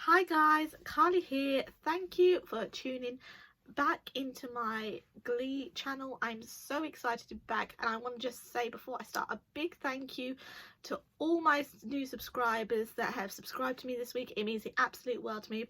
Hi guys, Carly here. Thank you for tuning back into my Glee channel. I'm so excited to be back, and I want to just say before I start a big thank you to all my new subscribers that have subscribed to me this week. It means the absolute world to me.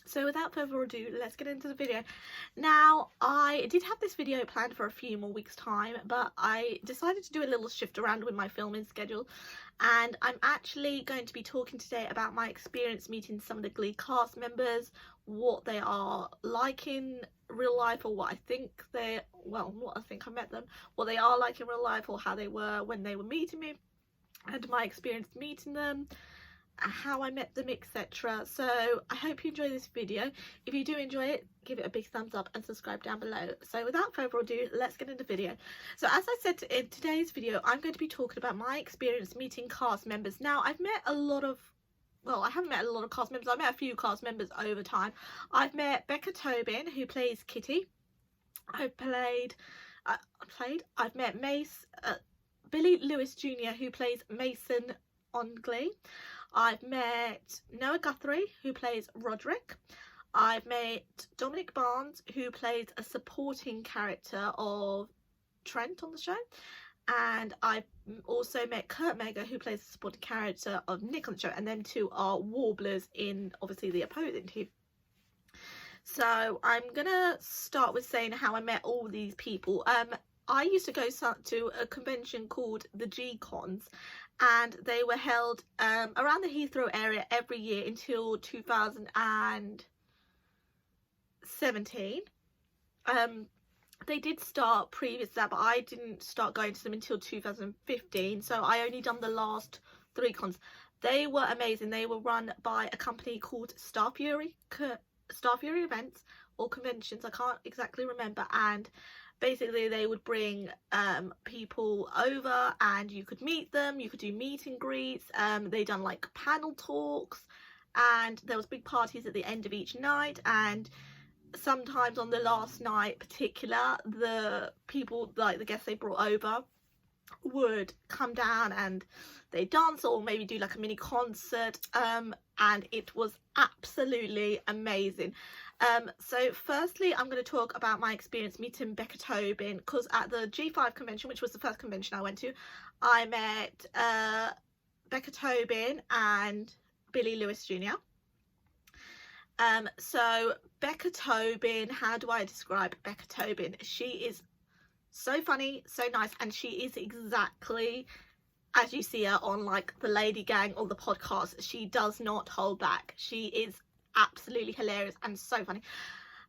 So without further ado, let's get into the video. Now, I did have this video planned for a few more weeks time, but I decided to do a little shift around with my filming schedule, and I'm actually going to be talking today about my experience meeting some of the Glee cast members, what they are like in real life, or what I think they, well, what I think I met them, what they are like in real life, or how they were when they were meeting me, and my experience meeting them, how I met them, etc. So I hope you enjoy this video. If you do enjoy it, give it a big thumbs up and subscribe down below. So without further ado, let's get into the video. So as I said in today's video, I'm going to be talking about my experience meeting cast members. Now, I've met a lot of, well, I haven't met a lot of cast members. I've met a few cast members over time. I've met Becca Tobin, who plays Kitty. I've met Billy Lewis Jr., who plays Mason on Glee. I've met Noah Guthrie, who plays Roderick. I've met Dominic Barnes, who plays a supporting character of Trent on the show. And I've also met Kurt Meagher, who plays a supporting character of Nick on the show. And them two are warblers in, obviously, the opposing team. So I'm going to start with saying how I met all these people. I used to go to a convention called the G-Cons, and they were held around the Heathrow area every year until 2017. They did start previous to that, but I didn't start going to them until 2015, so I only done the last 3 cons. They were amazing. They were run by a company called Star Fury Events or Conventions, I can't exactly remember, and basically they would bring people over and you could meet them, you could do meet and greets. They done like panel talks, and there was big parties at the end of each night, and sometimes on the last night particular, the people, like the guests they brought over, would come down and they dance or maybe do like a mini concert, and it was absolutely amazing. So firstly, I'm going to talk about my experience meeting Becca Tobin, because at the G5 convention, which was the first convention I went to, I met Becca Tobin and Billy Lewis Jr. So Becca Tobin, how do I describe Becca Tobin? She is so funny, so nice, and she is exactly as you see her on like the Lady Gang or the podcast. She does not hold back. She is absolutely hilarious and so funny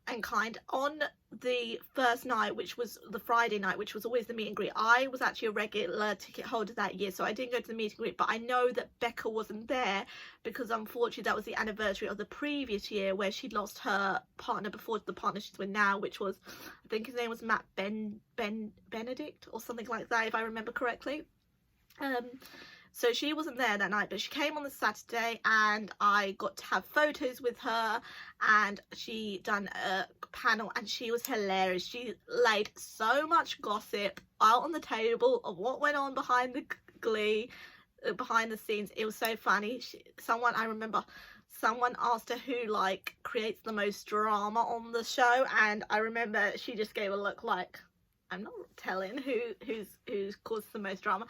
and kind. On the first night, which was the Friday night, which was always the meet and greet, I was actually a regular ticket holder that year, so I didn't go to the meet and greet, but I know that Becca wasn't there because unfortunately that was the anniversary of the previous year where she'd lost her partner before the partner she's with now, which was, I think his name was Matt Benedict or something like that, if I remember correctly. So she wasn't there that night, but she came on the Saturday and I got to have photos with her, and she done a panel and she was hilarious. She laid so much gossip out on the table of what went on behind the Glee, behind the scenes. It was so funny. I remember someone asked her who like creates the most drama on the show, and I remember she just gave a look like, I'm not telling who's caused the most drama,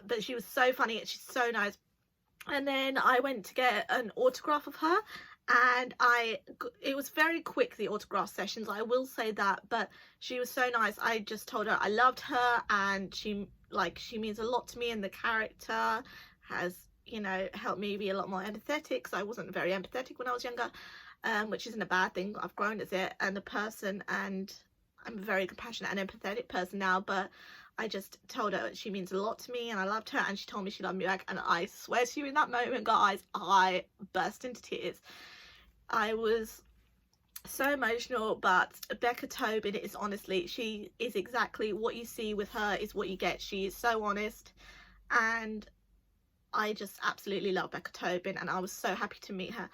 but she was so funny and she's so nice. And then I went to get an autograph of her, and it was very quick, the autograph sessions, I will say that, but she was so nice. I just told her I loved her, and she means a lot to me, and the character has, you know, helped me be a lot more empathetic, because I wasn't very empathetic when I was younger, which isn't a bad thing. I've grown as it and a person, and I'm a very compassionate and empathetic person now, but I just told her she means a lot to me and I loved her, and she told me she loved me back, and I swear to you, in that moment, guys, I burst into tears. I was so emotional. But Becca Tobin is, honestly, she is exactly what you see with her is what you get. She is so honest, and I just absolutely love Becca Tobin, and I was so happy to meet her.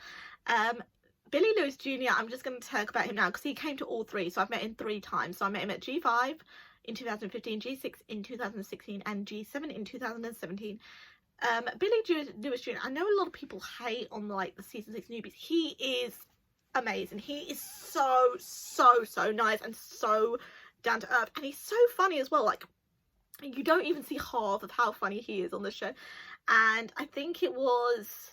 Billy Lewis Jr., I'm just going to talk about him now because he came to all 3, so I've met him 3 times. So I met him at G5 in 2015, G6 in 2016, and G7 in 2017. Billy Lewis Jr., I know a lot of people hate on like the season 6 newbies. He is amazing. He is so nice and so down to earth, and he's so funny as well. Like, you don't even see half of how funny he is on the show. And I think it was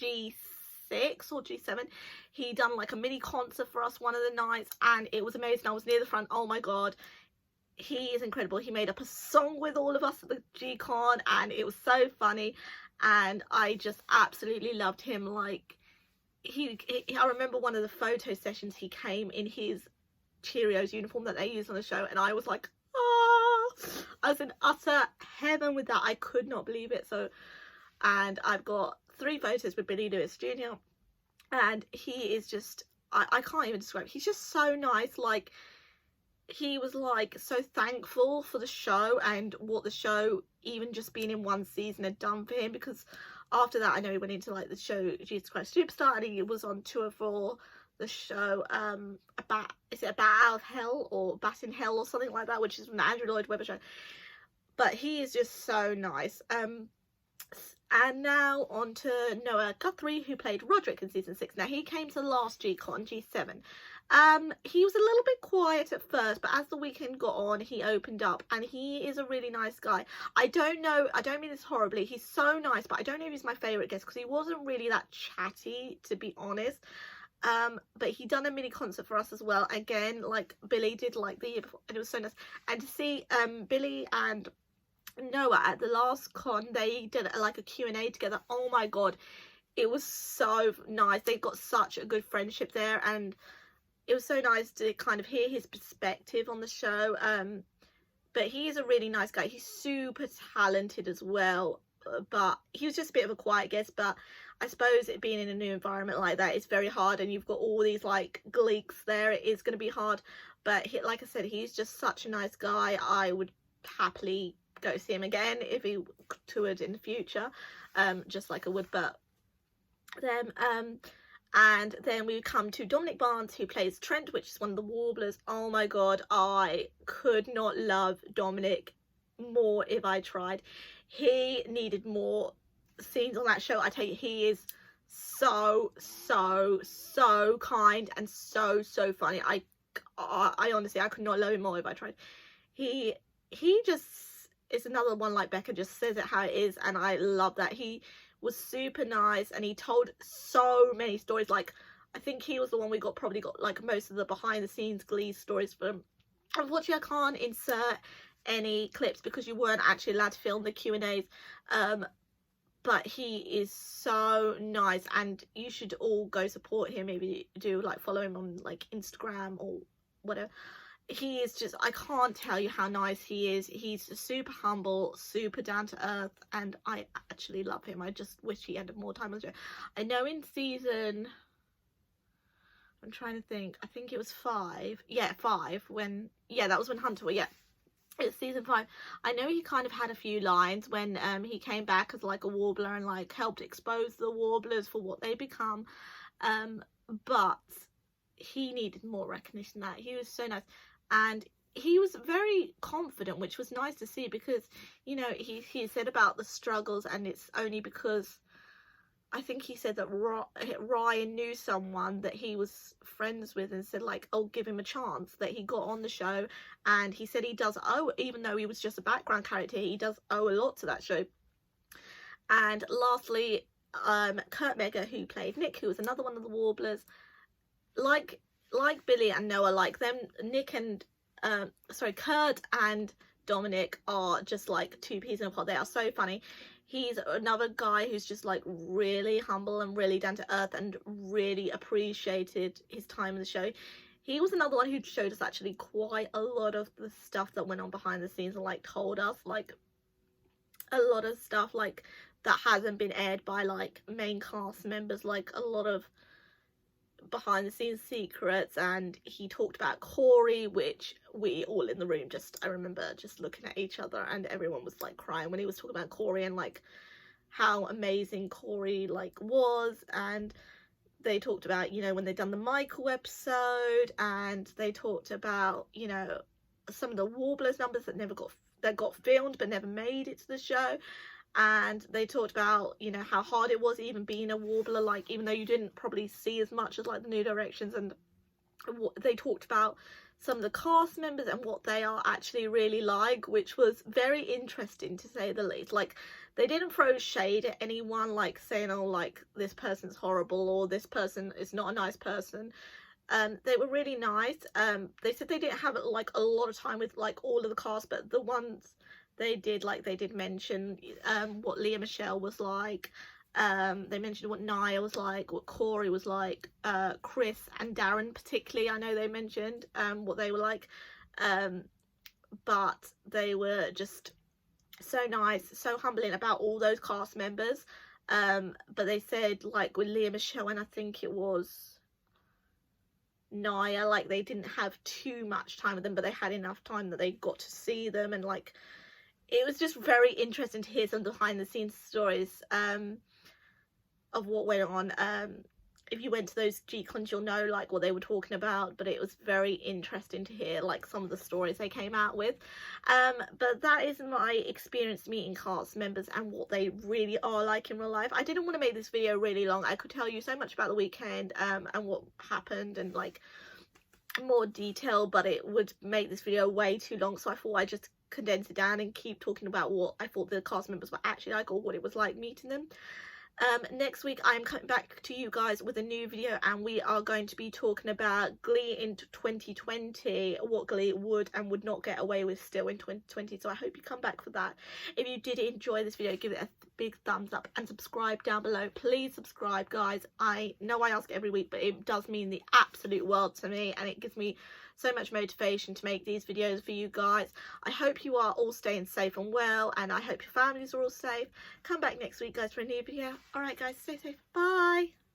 G6 or G7, he done like a mini concert for us one of the nights, and it was amazing. I was near the front. Oh my god, he is incredible. He made up a song with all of us at the G-Con, and it was so funny, and I just absolutely loved him. Like, I remember one of the photo sessions, he came in his Cheerios uniform that they use on the show, and I was like, oh, I was in utter heaven with that. I could not believe it. So, and I've got 3 photos with Billy Lewis Jr., and he is just, I can't even describe. He's just so nice. Like, he was like so thankful for the show and what the show, even just being in 1 season, had done for him, because after that I know he went into like the show Jesus Christ Superstar, and he was on tour for the show is it Bat Out of Hell or Bat in Hell or something like that, which is from the Andrew Lloyd Webber show. But he is just so nice. And now on to Noah Guthrie, who played Roderick in season 6. Now, he came to the last G-Con, G7. He was a little bit quiet at first, but as the weekend got on, he opened up, and he is a really nice guy. I don't mean this horribly, he's so nice, but I don't know if he's my favourite guest, because he wasn't really that chatty, to be honest. But he done a mini concert for us as well, again, like Billy did like the year before, and it was so nice. And to see Billy and Noah at the last con, they did like a Q&A together. Oh my god, it was so nice. They've got such a good friendship there, and it was so nice to kind of hear his perspective on the show. But he is a really nice guy. He's super talented as well, but he was just a bit of a quiet guest. But I suppose it being in a new environment like that is very hard, and you've got all these like gleeks there. It is going to be hard, but he, like I said, he's just such a nice guy. I would happily go see him again if he toured in the future, just like I would. But then and then we come to Dominic Barnes, who plays Trent, which is one of the Warblers. Oh my god, I could not love Dominic more if I tried. He needed more scenes on that show. I tell you, he is so kind and so funny. I honestly, I could not love him more if I tried. He just is another one, like Becca just says it how it is, and I love that. He was super nice, and he told so many stories. Like, I think he was the one we probably got like most of the behind the scenes Glee stories from. Unfortunately, I can't insert any clips because you weren't actually allowed to film the Q&As, but he is so nice, and you should all go support him if you do, like follow him on like Instagram or whatever. He is just, I can't tell you how nice he is. He's super humble, super down to earth, and I actually love him. I just wish he had more time on the show. I know in season, I'm trying to think, I think it was 5. Yeah, 5, when, yeah, that was when Hunter, yeah, it's season 5. I know he kind of had a few lines when he came back as like a warbler and like helped expose the warblers for what they become, but he needed more recognition. That he was so nice, and he was very confident, which was nice to see, because, you know, he said about the struggles, and it's only because I think he said that Ryan knew someone that he was friends with and said like, oh, give him a chance, that he got on the show. And he said he does owe, even though he was just a background character, he does owe a lot to that show. And lastly, Kurt Megger, who played Nick, who was another one of the Warblers. Like Billy and Noah, like them, Kurt and Dominic are just like 2 peas in a pod. They are so funny. He's another guy who's just like really humble and really down to earth, and really appreciated his time in the show. He was another one who showed us actually quite a lot of the stuff that went on behind the scenes, and like told us like a lot of stuff like that hasn't been aired by like main cast members, like a lot of behind the scenes secrets. And he talked about Corey, which we all in the room just, I remember just looking at each other, and everyone was like crying when he was talking about Corey and like how amazing Corey like was. And they talked about, you know, when they'd done the Michael episode, and they talked about, you know, some of the Warblers numbers that got filmed but never made it to the show. and they talked about, you know, how hard it was even being a warbler, like even though you didn't probably see as much as like the New Directions, and what they talked about some of the cast members and what they are actually really like, which was very interesting to say the least. Like, they didn't throw shade at anyone, like saying, oh, like this person's horrible or this person is not a nice person. They were really nice. They said they didn't have like a lot of time with like all of the cast, but the ones they did, like they did mention what Leah Michelle was like. They mentioned what Nia was like, what Corey was like, Chris and Darren particularly, I know they mentioned what they were like, but they were just so nice, so humbling about all those cast members. But they said like with Leah Michelle and I think it was Nia, like they didn't have too much time with them, but they had enough time that they got to see them, and like it was just very interesting to hear some behind the scenes stories of what went on. If you went to those G-Cons, you'll know like what they were talking about, but it was very interesting to hear like some of the stories they came out with. But that is my experience meeting cast members and what they really are like in real life. I didn't want to make this video really long. I could tell you so much about the weekend and what happened and like more detail, but it would make this video way too long, so I thought I'd just condense it down and keep talking about what I thought the cast members were actually like, or what it was like meeting them. Next week I'm coming back to you guys with a new video, and we are going to be talking about Glee in 2020, what Glee would and would not get away with still in 2020, so I hope you come back for that. If you did enjoy this video, give it a big thumbs up and subscribe down below. Please subscribe, guys. I know I ask every week, but it does mean the absolute world to me, and it gives me so much motivation to make these videos for you guys. I hope you are all staying safe and well, and I hope your families are all safe. Come back next week, guys, for a new video. Alright guys, stay safe. Bye.